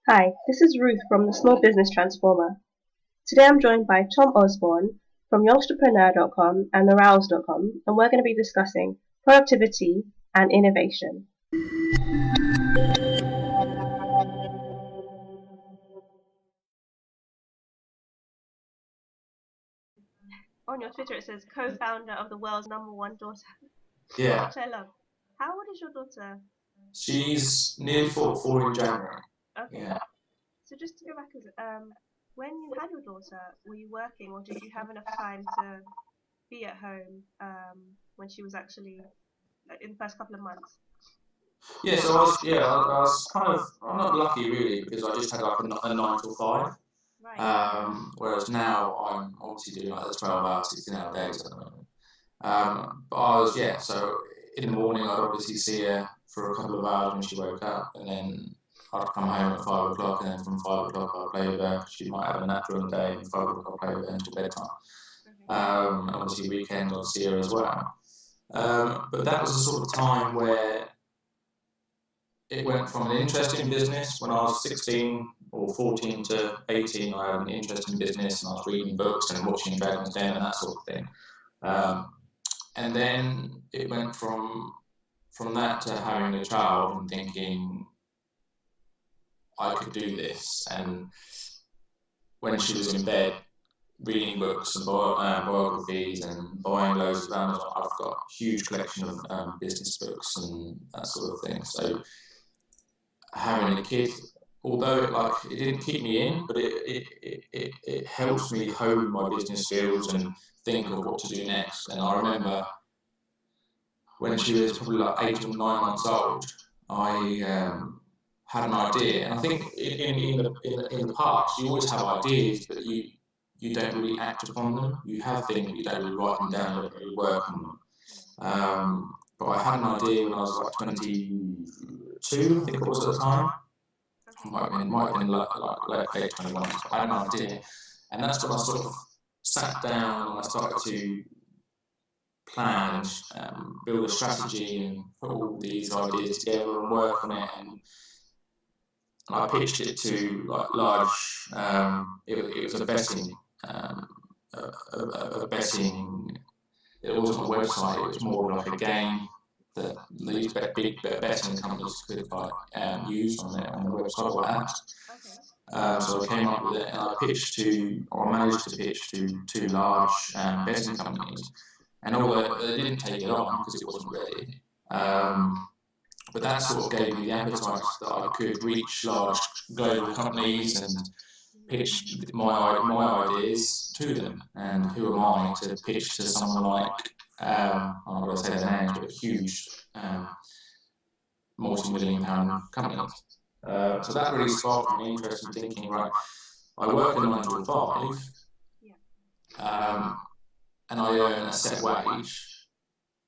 Hi, this is Ruth from the Small Business Transformer. Today I'm joined by Tom Osborne from youngsterpreneur.com and therouse.com, and we're going to be discussing productivity and innovation. On your Twitter it says co-founder of the world's number one daughter, Yeah, which I love. How old is your daughter? she's nearly four in January. Okay, Yeah. so just to go back, when you had your daughter, were you working or did you have enough time to be at home when she was actually in the first couple of months? Yeah, so I was kind of, I'm not lucky really because I just had like a 9 till 5. Right. Whereas now I'm obviously doing like the 12 hour, 16-hour days at the moment. But I was, yeah, so in the morning I'd obviously see her for a couple of hours when she woke up, and then I'd come home at 5 o'clock, and then from 5 o'clock I'd play with her. She might have a nap during the day, and 5 o'clock I'd play with her until bedtime. Okay. And obviously weekends I'd see her as well. But that was the sort of time where it went from an interest in business. When I was 16 or 14 to 18, I had an interest in business, and I was reading books and watching Dragon's Den and that sort of thing. And then it went from that to having a child and thinking I could do this. And when she was in bed, reading books and biographies and buying loads of Amazon. I've got a huge collection of business books and that sort of thing. So having a kid, although it didn't keep me in, but it helps me hone my business skills and think of what to do next. And I remember when she was probably like 8 or 9 months old, I had an idea, and I think in the past you always have ideas, but you don't really act upon them. You have things, but you don't really write them down, you don't really work on them. But I had an idea when I was like 22, I think it was at the time. Okay. Might have been late 21s. But I had an idea, and that's when I sort of sat down and I started to plan and build a strategy and put all these ideas together and work on it. And I pitched it to like large. It was a betting, a betting. It wasn't a website. It was more like a game that these big betting companies could use on their website or apps. Okay. So I came up with it, and I managed to pitch to two large betting companies. And although they didn't take it on because it wasn't ready, but that sort of gave me the appetite that I could reach large global companies and pitch my ideas to them. And who am I to pitch to someone like, I'm not going to say their names, but huge multi-million pound companies. So that really sparked my interest in thinking, right, I work a 9 till 5, Yeah. and I earn a set wage.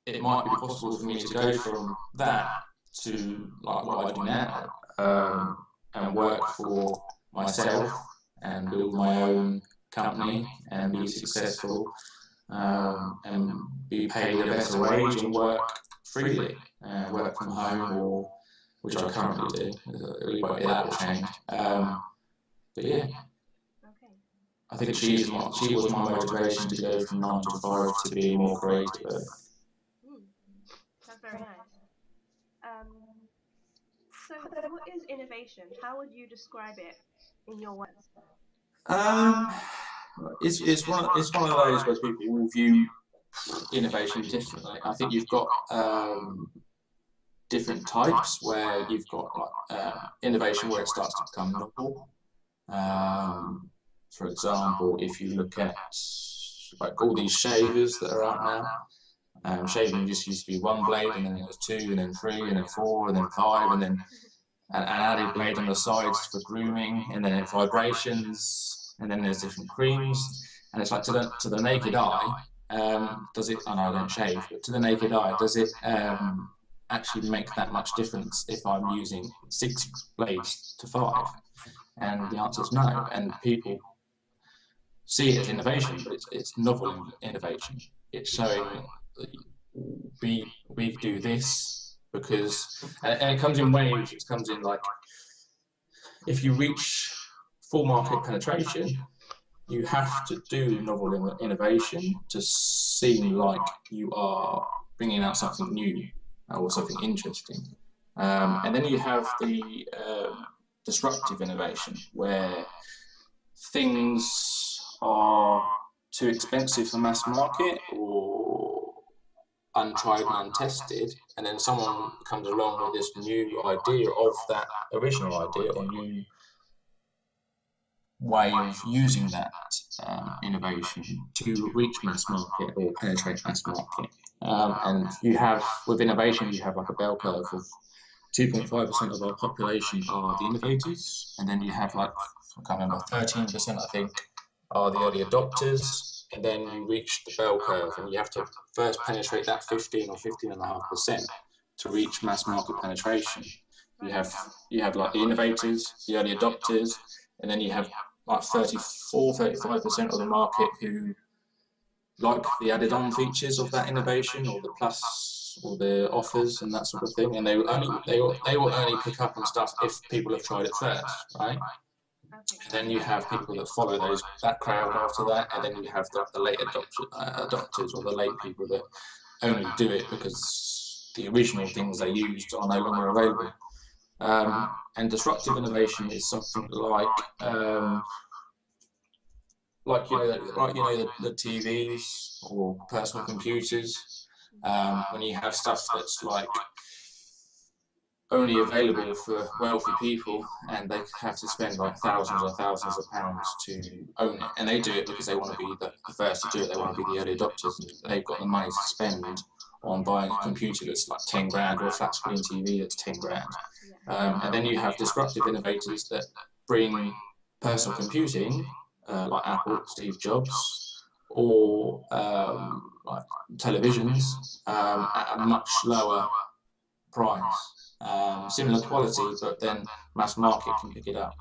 It might be possible for me to go from that to like what I do now, and work for myself and build my own company and be successful, and be paid a better wage and work freely, work from home, or which I currently do. That will change. But yeah, Okay. I think she was my motivation to go from 9 to 5 to be more creative. Mm, that's very nice. Um, so what is innovation? How would you describe it in your words? Um, it's one of those where people will view innovation differently. I think you've got different types where you've got innovation where it starts to become novel. Um, for example, if you look at like all these shavers that are out now, shaving just used to be one blade, and then it was two, and then three, and then four, and then five, and then an added blade on the sides for grooming, and then vibrations, and then there's different creams, and it's like to the naked eye, does it? I know I don't shave, but to the naked eye, does it actually make that much difference if I'm using 6 blades to 5? And the answer is no. And people see it as innovation, but it's novel innovation. It's showing that we do this because, and it comes in waves. It comes in like if you reach full market penetration, you have to do novel innovation to seem like you are bringing out something new or something interesting. And then you have the disruptive innovation, where things are too expensive for mass market or untried and untested, and then someone comes along with this new idea of that original idea or new way of using that innovation to reach mass market or penetrate mass market. And you have, with innovation, you have like a bell curve of 2.5% of our population are the innovators, and then you have like, I can't remember, 13% I think are the early adopters, and then you reach the bell curve, and you have to first penetrate that 15 or 15.5% to reach mass market penetration. You have like the innovators, the early adopters, and then you have like 35% of the market who like the added on features of that innovation or the plus or the offers and that sort of thing, and they will only pick up on stuff if people have tried it first, right? And then you have people that follow that crowd after that, and then you have the late adopters or the late people that only do it because the original things they used are no longer available. And disruptive innovation is something like the TVs or personal computers. When you have stuff that's like only available for wealthy people, and they have to spend like thousands and thousands of pounds to own it, and they do it because they want to be the first to do it. They want to be the early adopters, and they've got the money to spend on buying a computer that's like 10 grand or a flat screen TV that's 10 grand. And then you have disruptive innovators that bring personal computing, like Apple, Steve Jobs, or like televisions at a much lower price. Similar quality, but then mass market can pick it up.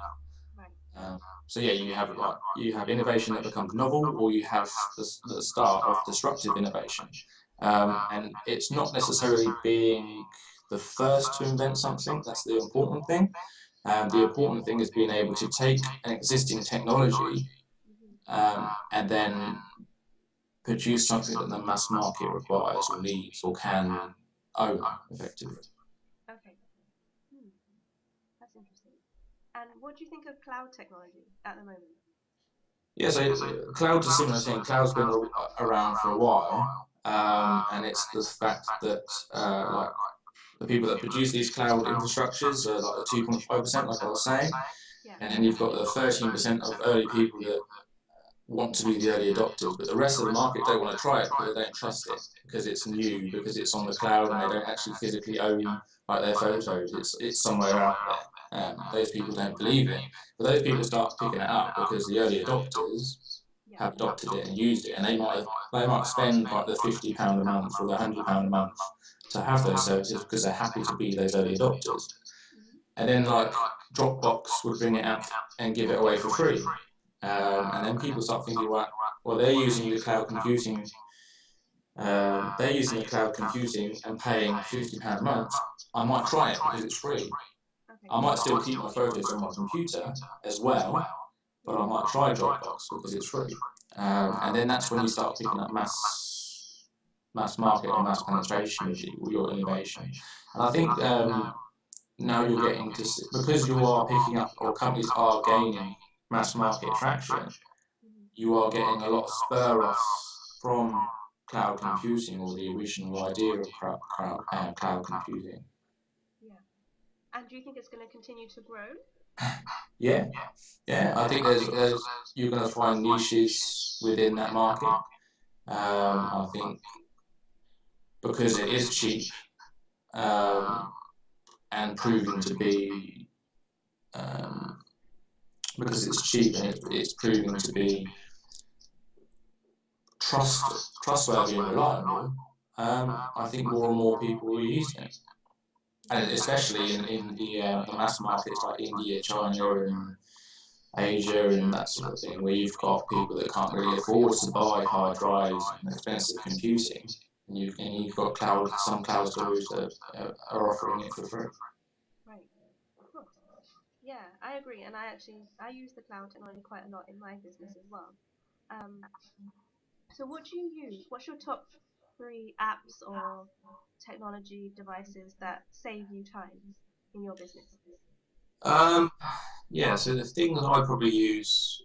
So yeah, you have innovation that becomes novel, or you have the start of disruptive innovation. And it's not necessarily being the first to invent something. That's the important thing. The important thing is being able to take an existing technology and then produce something that the mass market requires or needs or can own effectively. Okay. That's interesting. And what do you think of cloud technology at the moment? Yeah, so cloud's a similar thing. Cloud's been around for a while, and it's the fact that like the people that produce these cloud infrastructures are like the 2.5%, like I was saying, and then you've got the 13% of early people that want to be the early adopters, but the rest of the market don't want to try it because they don't trust it, because it's new, because it's on the cloud, and they don't actually physically own like their photos. It's somewhere out there. Those people don't believe it, but those people start picking it up because the early adopters have adopted it and used it, and they might spend like the £50 a month or the £100 a month to have those services because they're happy to be those early adopters. And then like Dropbox would bring it out and give it away for free. And then people start thinking, well, they're using the cloud computing. They're using the cloud computing and paying £50 a month. I might try it because it's free. I might still keep my photos on my computer as well, but I might try Dropbox because it's free. And then that's when you start picking up mass market or mass penetration with your innovation. And I think now you're getting to, because you are picking up, or companies are gaining mass market traction, you are getting a lot of spur-offs from cloud computing or the original idea of cloud computing. Yeah. And do you think it's going to continue to grow? Yeah. I think you're going to find niches within that market. I think because it is cheap and proven to be, because it's cheap and it's proving to be trustworthy and reliable, I think more and more people will use it. And especially in the mass markets like India, China, and Asia, and that sort of thing, where you've got people that can't really afford to buy hard drives and expensive computing, and you've got some cloud storage that are offering it for free. Right. Cool. Yeah. I agree, and I use the cloud technology quite a lot in my business as well. Um, so what do you use? What's your top three apps or technology devices that save you time in your business? Um, yeah, so the things I probably use,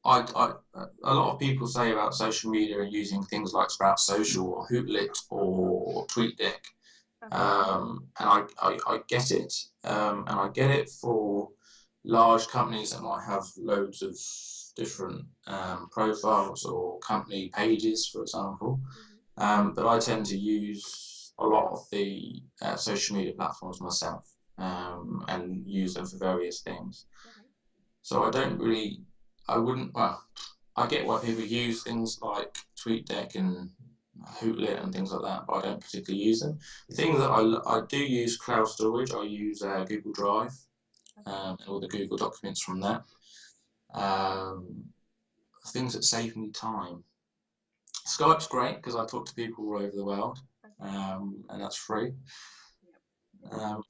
a lot of people say about social media and using things like Sprout Social or Hootlit or TweetDeck, Okay. and I get it, and I get it for large companies that might have loads of different profiles or company pages, for example. Hmm. But I tend to use a lot of the social media platforms myself, and use them for various things. Okay. So I wouldn't, well, I get why people use things like TweetDeck and Hootlit and things like that, but I don't particularly use them. The thing that I do use cloud storage, I use Google Drive, Okay. and all the Google documents from that. Um, Things that save me time. Skype's great because I talk to people all over the world, Okay. and that's free. Yep. Um,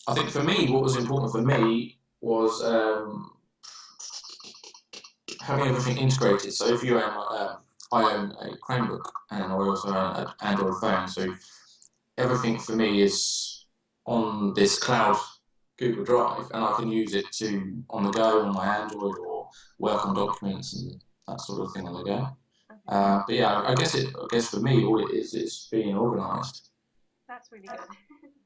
I think for me, what was important for me was having everything integrated. So if you own, I own a Chromebook and I also own an Android phone, so everything for me is on this cloud Google Drive, and I can use it to on the go on my Android or work on documents and that sort of thing on the go. Okay. But yeah, I guess for me, all it is being organised. That's really good.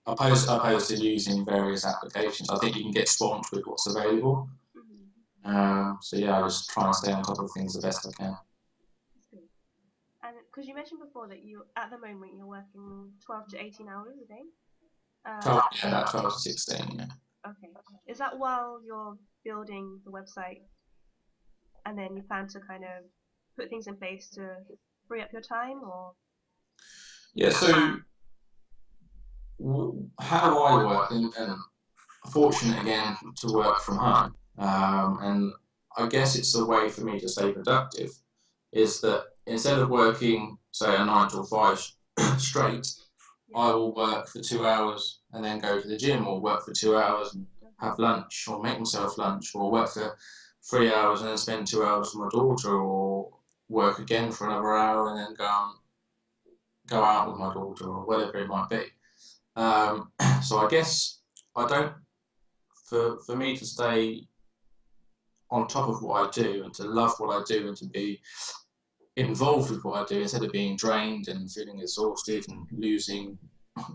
Opposed to using various applications. I think you can get swamped with what's available. Hmm. So yeah, I just try and stay on top of things the best I can. That's good. And because you mentioned before that you, at the moment, you're working 12 to 18 hours a day. 12, yeah, about 12 to 16, yeah. Okay. Is that while you're building the website and then you plan to kind of put things in place to free up your time or? Yeah, so how I work, and fortunate again to work from home, and I guess it's a way for me to stay productive, is that instead of working, say, a 9 till 5 straight, Yeah. I will work for 2 hours and then go to the gym, or work for 2 hours and Okay. have lunch, or make myself lunch, or work for 3 hours and then spend 2 hours with my daughter, or work again for another hour and then go out with my daughter, or whatever it might be. So I guess I don't, for me to stay on top of what I do and to love what I do and to be involved with what I do instead of being drained and feeling exhausted and losing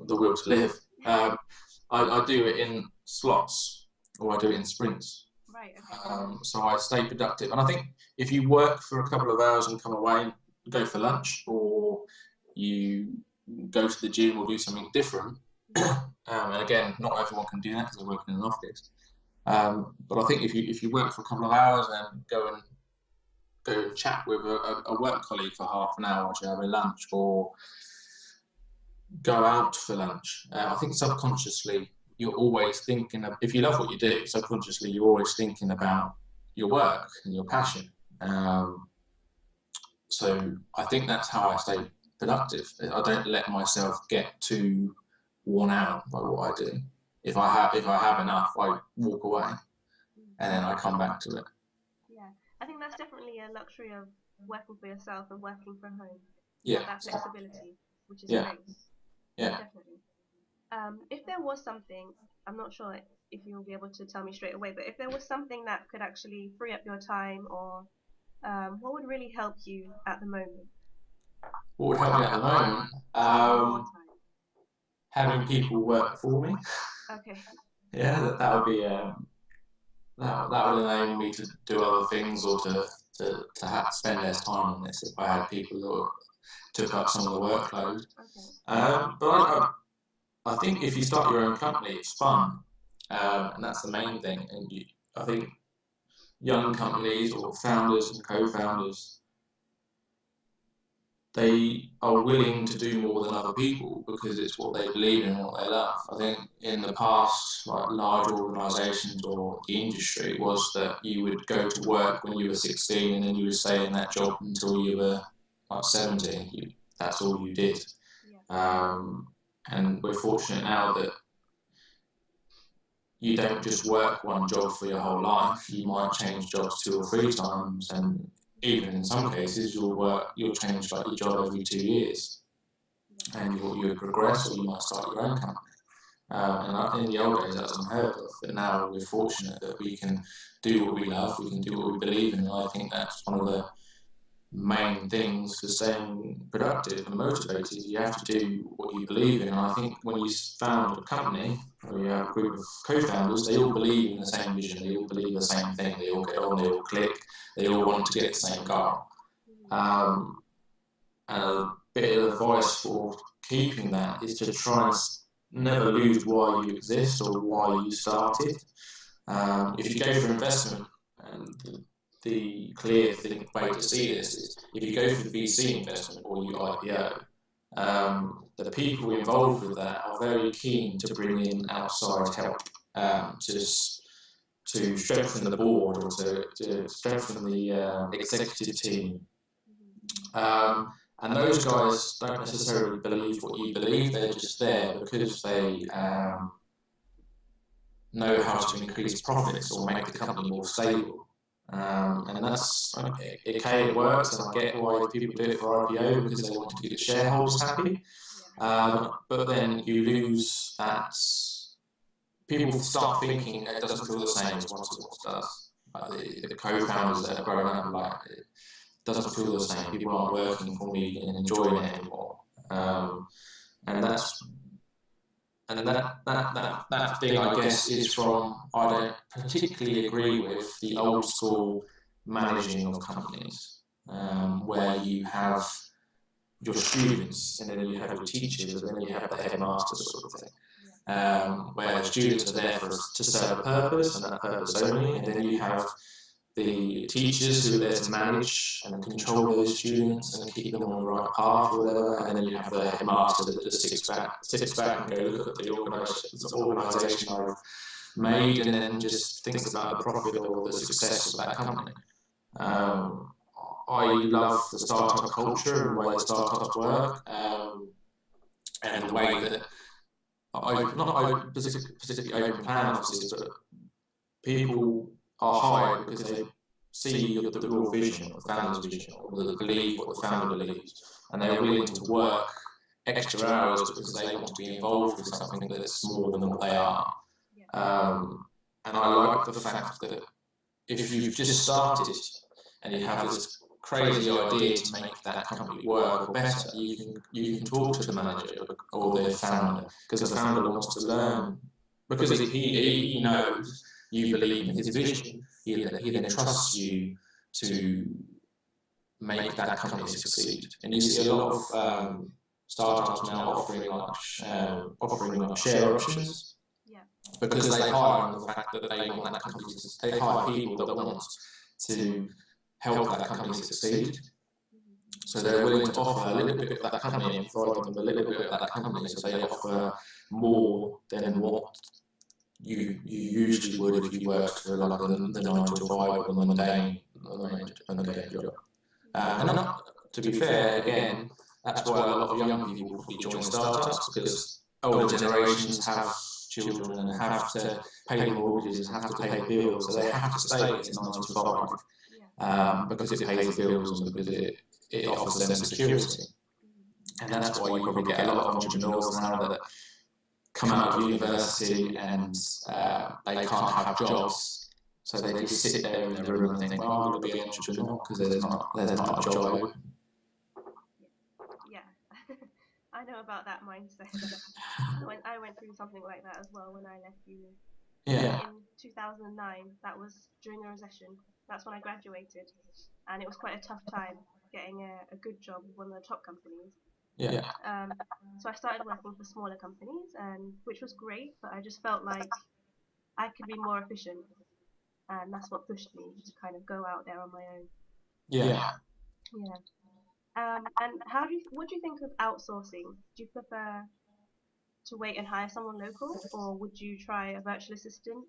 the will to live. I do it in slots, or I do it in sprints. Right. Okay. So I stay productive. And I think if you work for a couple of hours and come away and go for lunch, or you go to the gym or do something different, and again, not everyone can do that because they work in an office. But I think if you work for a couple of hours and go and chat with a work colleague for half an hour while you're having lunch, or go out for lunch, I think subconsciously you're always thinking of, if you love what you do, subconsciously you're always thinking about your work and your passion. So I think that's how I stay productive. I don't let myself get too worn out by what I do. If I have enough, I walk away Mm. and then I come back to it. Yeah. I think that's definitely a luxury of working for yourself and working from home. You Yeah, have that flexibility, which is yeah, great. yeah. Definitely. If there was something, I'm not sure if you'll be able to tell me straight away, but if there was something that could actually free up your time, or what would really help you at the moment? What would help me at the moment? Save you more time. Having people work for me. Okay. Yeah, that would be that would enable me to do other things, or to spend less time on this if I had people who took up some of the workload. Okay. But I think if you start your own company, it's fun, and that's the main thing. And I think young companies or founders and co-founders, they are willing to do more than other people because it's what they believe in and what they love. I think in the past, like large organisations or the industry, was that you would go to work when you were 16 and then you would stay in that job until you were like 70. That's all you did. Yeah. And we're fortunate now that you don't just work one job for your whole life. You might change jobs 2 or 3 times, and even in some cases, you'll change like your job every 2 years, and you'll progress, or you might start your own company. And in the old days, that was unheard of, but now we're fortunate that we can do what we love, we can do what we believe in, and I think that's one of the main things for staying productive and motivated. You have to do what you believe in. And I think when you found a company, or you have a group of co-founders, they all believe in the same vision, they all believe the same thing, they all get on, they all click, they all want to get the same goal. And a bit of advice for keeping that is to try and never lose why you exist or why you started. If you go for investment, and the clear way to see this is if you go for VC investment or you IPO, the people involved with that are very keen to bring in outside help to strengthen the board or to strengthen the executive team. And those guys don't necessarily believe what you believe, they're just there because they know how to increase profits or make the company more stable. And that's okay, it works, and I get why people do it for IPO because they want to keep the shareholders happy. But then you lose that. People start thinking it doesn't feel the same as what it does. Like the co-founders that have grown up, like it doesn't feel the same. People aren't working for me and enjoying it anymore. And that thing, I guess, is from, I don't particularly agree with the old school managing of companies, where you have your students and then you have your teachers and then you have the headmasters sort of thing, where the students are there to serve a purpose and that purpose only, and then you have the teachers who are there to manage and control those students and keep them on the right path or whatever, and then you have the headmaster that just sits back and go look at the organisation I've made and then just thinks about the profit or the success of that company. I love the startup culture and the way the startups work, and the way that not specifically open plan offices, but people are hired because they see the real vision, or the founder's vision, or they believe what the founder believes, and they're willing to work extra hours because they want to be involved with something that's more than what they are. And I like the fact that if you've just started and you have this crazy idea to make that company work or better, you can talk to the manager or the founder, because the founder wants to learn, because he knows you believe in his vision. He then trusts you to make that company succeed. And you see a lot of startups now offering like share options, because they hire on the fact that they want that company to. They hire people that want to help that company succeed. So they're willing to offer a little bit of that company and provide them a little bit of that company, so they offer more than what you usually would if you worked for like the 9 to 5 or the mundane job. And to be fair, again, that's why a lot of young people probably join startups, because older generations have children and have to pay mortgages and have to pay bills, so they have to stay at 9 to 5 because it pays the bills and because it offers them security. And that's why you probably get a lot of entrepreneurs now that come out of university and they can't have jobs, so they just sit there in their room and think, well, I'm going to be an entrepreneur because there's not a job open. Yeah, I know about that mindset. I went through something like that as well when I left uni. Yeah. In 2009, that was during the recession. That's when I graduated, and it was quite a tough time getting a good job with one of the top companies. Yeah. So I started working for smaller companies, which was great, but I just felt like I could be more efficient, and that's what pushed me to kind of go out there on my own. Yeah. And what do you think of outsourcing? Do you prefer to wait and hire someone local, or would you try a virtual assistant?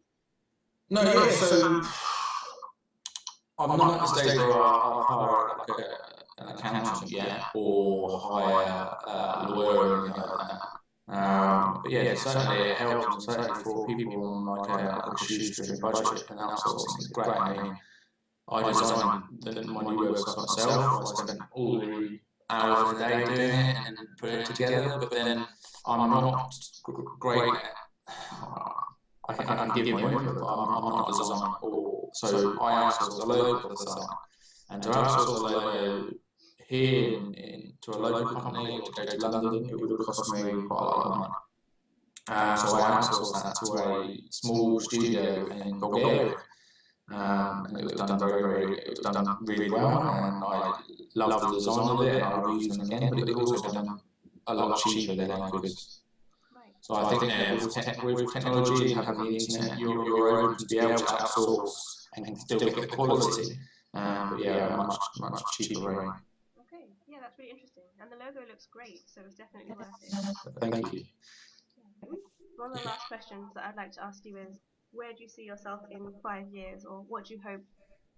No, yeah, so I'm not at the stage where I'll hire like an accountant yet, or hire a lawyer or anything like that. But yeah, certainly it helps, and certainly for people on like a shoestring budget, and outsourcing is great. I mean, I designed my new website myself. I spent all the hours in the day doing it and putting it together, but then I'm not great at, I can give my input, but I'm not a designer, or so I outsource a logo design. And to outsource a logo here to a local company or to go to London, it would have cost me quite a lot of money. So I outsourced that to a small studio in Bulgaria. And it was done it was done really well, and I loved the design of it, and I would use them again, but it was also done a lot cheaper than I could. So I think with technology and having the internet, you're able to be able to outsource and still get the quality, but yeah, much cheaper rate. Okay, yeah, that's really interesting, and the logo looks great, so it's definitely worth it. Thank you. One of the last questions that I'd like to ask you is, where do you see yourself in 5 years, or what do you hope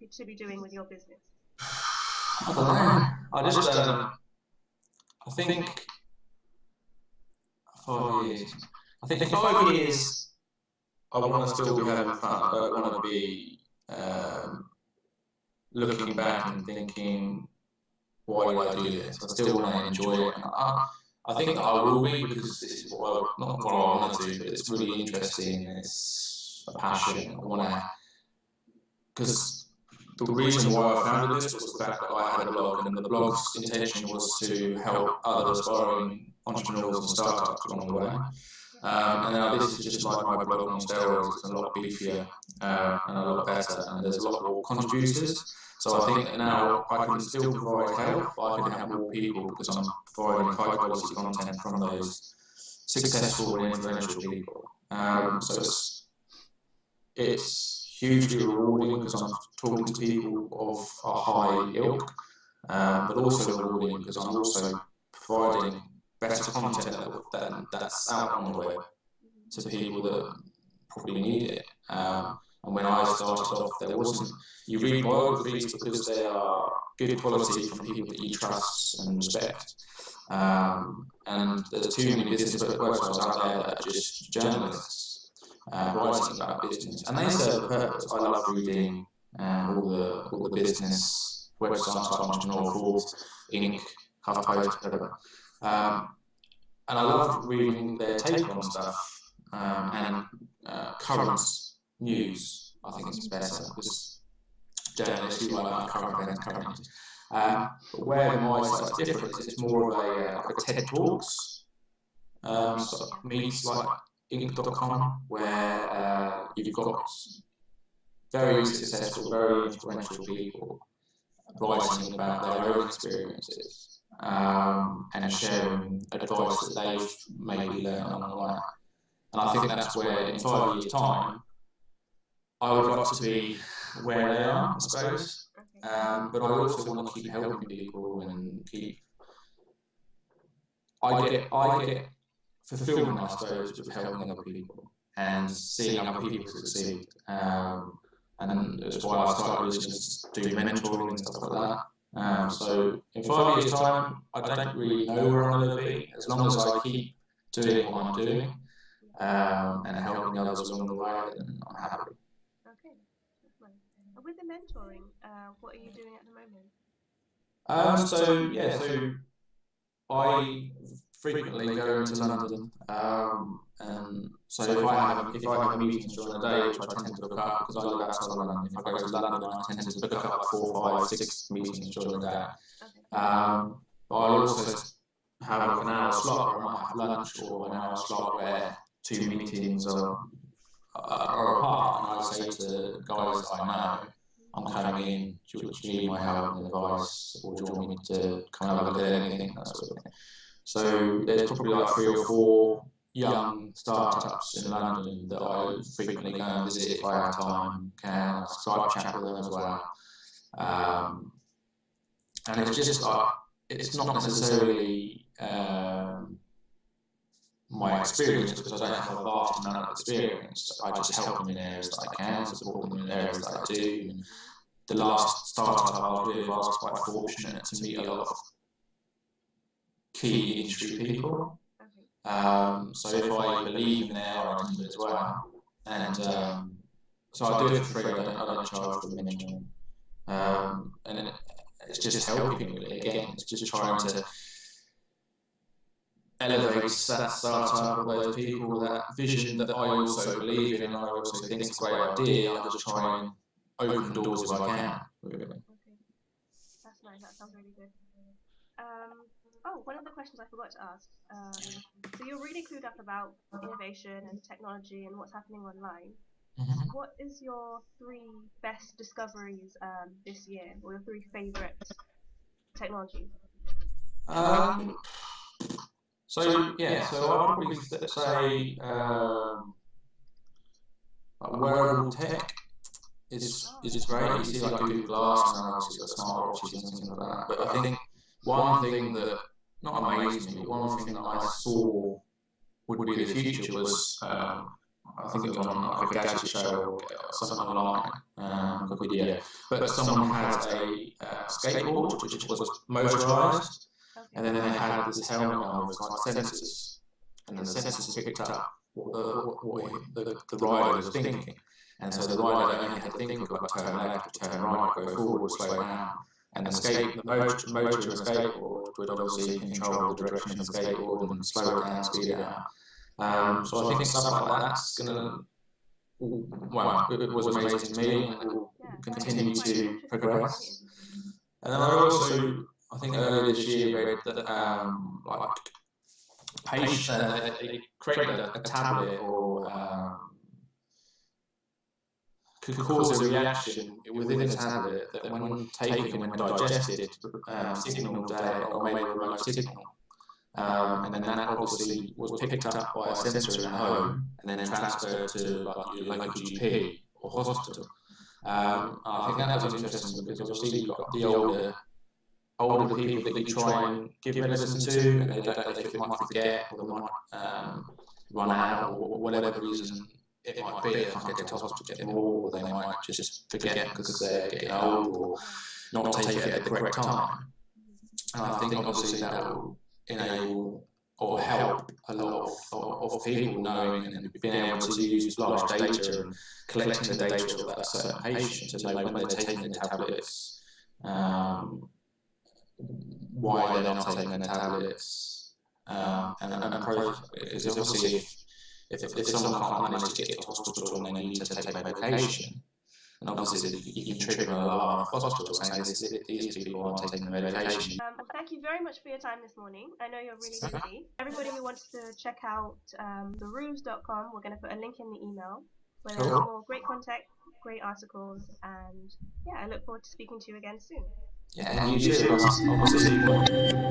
to be doing with your business? I don't know. I think 5 years. I think in 5 years, I want to still be having fun. I don't want to be looking back and thinking, why did I do this? I still want to enjoy it. And I think that I will be, because this is not what I want to do, but it's really interesting. It's a passion. I want to, because the reason why I founded this was the fact that I had a blog, and the blog's intention was to help other aspiring entrepreneurs and startups along the way. And now this is just like my blog on steroids. It's a lot beefier and a lot better, and there's a lot more contributors. So I think that now I can still provide help, but I can help more people because I'm providing high quality content from those successful and influential people. So it's hugely rewarding because I'm talking to people of a high ilk, but also rewarding because I'm also providing better content that's out on the web to people that probably need it. And when I started off, there wasn't. You read biographies because they are good quality from people that you trust and respect. And there's too many business websites out there that are just journalists writing about business, and they serve a purpose. I love reading all the business websites like Entrepreneur, Forbes, Inc., HuffPost, whatever. And I love reading their take on stuff and current news. I think it's better because journalists who like current events, current news. But where my site's different is it's more of a TED Talks meets like Inc.com, where you've got very successful, very influential people writing about their own experiences and sharing advice that they've maybe learned along the way. And I think that's where, in 5 years' time, I would like to be where they are, I suppose. But I also want to keep helping people and keep. I get fulfillment, I suppose, with helping other people and seeing other people succeed. And that's why I started listening to do mentoring and stuff like that. So in 5 years' time, I don't really know where I'm going to be. As long as I keep doing what I'm doing and helping others along the way, then I'm happy. Okay, that's nice. And with the mentoring, what are you doing at the moment? So I frequently go into London, and so if I have meetings during the day, which I tend to book up because I live outside of London. If I go to London, I tend to book up like 4, 5, 6 meetings during the day. But I'll also have like an hour slot where I might have lunch, or an hour slot where 2 meetings are apart, and I say to guys that I know, I'm coming in, do you need my help and advice, or do you want me to come and have a look at anything, that sort of thing. So there's probably like 3 or 4 young startups in London that I frequently go and visit if I have time, can Skype chat with them as well. And it's just like, it's not necessarily my experience, because I don't have a vast amount of experience. I just help them in areas that I can, support them in areas that I do. And the last startup I was with, I was quite fortunate to meet a lot of key industry people. So if I believe in their idea as well, and so I do it for free. I don't charge for mentoring, and it's just helping really. Again, it's just trying to elevate that startup or those people, that vision that I also believe in and I also think is a great idea. I just try and open doors if I can. Really. Okay, that's nice. That sounds really good. Oh, one of the questions I forgot to ask. So you're really clued up about innovation and technology and what's happening online. What is your 3 best discoveries this year, or your 3 favorite technologies? So I'll probably say like wearable tech is great. You see like Google Glass and obviously got smartwatches and things like that. But I think one thing that not amazed me, but one thing that I saw would be the future was I think it was on like a gadget show or something online, a video. But someone had a skateboard which was motorised, and then they had this helmet on with like sensors, and the sensors picked up what the rider was thinking. And so the rider only had to think of like turn left or turn right, go forward, slow down. And the motor of the skateboard would obviously control the direction of the skateboard and slow it down, speed it up. So I think stuff like that's gonna, well, it was amazing to me and it will continue to progress. And then I think earlier this year read that like they created a tablet or could cause a reaction within the tablet that when taken and digested signalled or made a remote signal. And then that obviously was picked up by a sensor in the home and then transferred to like your local GP or hospital. I think that was interesting because obviously you've got the older people that you try and give medicine to, and they might forget or they might run out or whatever reason it might be. They can't get to hospital to get more, or they might just forget because they're getting old or not take it at the correct time. And I think obviously that will enable or help a lot of people knowing and being able to use large data and collecting the data of that certain patient to know when they're taking the tablets, why they're not taking the tablets, because obviously if someone can't manage to get to hospital and they need to take medication, and obviously you can trigger an alarm at hospital saying these people aren't taking the medication. Well, thank you very much for your time this morning. I know you're really busy. Everybody who wants to check out theroos.com, we're going to put a link in the email where there's more great content, great articles, and yeah, I look forward to speaking to you again soon. Yeah, and you too. I'll see you.